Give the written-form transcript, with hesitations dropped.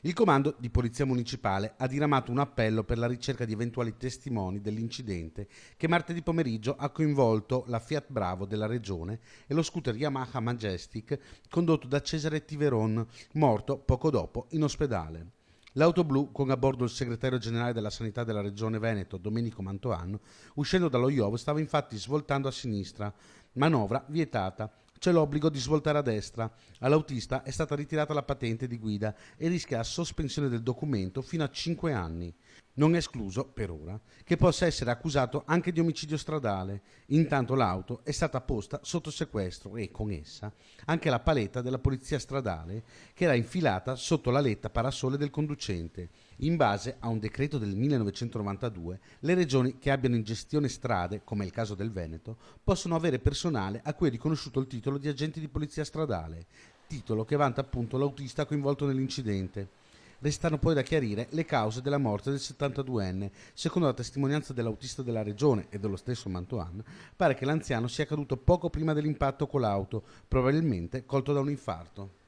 Il comando di polizia municipale ha diramato un appello per la ricerca di eventuali testimoni dell'incidente che martedì pomeriggio ha coinvolto la Fiat Bravo della regione e lo scooter Yamaha Majestic condotto da Cesare Tiveron, morto poco dopo in ospedale. L'auto blu, con a bordo il segretario generale della sanità della regione Veneto, Domenico Mantoan, uscendo dallo IOV stava infatti svoltando a sinistra, manovra vietata. C'è l'obbligo di svoltare a destra. All'autista è stata ritirata la patente di guida e rischia la sospensione del documento fino a 5 anni. Non è escluso, per ora, che possa essere accusato anche di omicidio stradale. Intanto l'auto è stata posta sotto sequestro e, con essa, anche la paletta della polizia stradale che era infilata sotto la letta parasole del conducente. In base a un decreto del 1992, le regioni che abbiano in gestione strade, come è il caso del Veneto, possono avere personale a cui è riconosciuto il titolo di agenti di polizia stradale, titolo che vanta appunto l'autista coinvolto nell'incidente. Restano poi da chiarire le cause della morte del 72enne. Secondo la testimonianza dell'autista della regione e dello stesso Mantoan, pare che l'anziano sia caduto poco prima dell'impatto con l'auto, probabilmente colto da un infarto.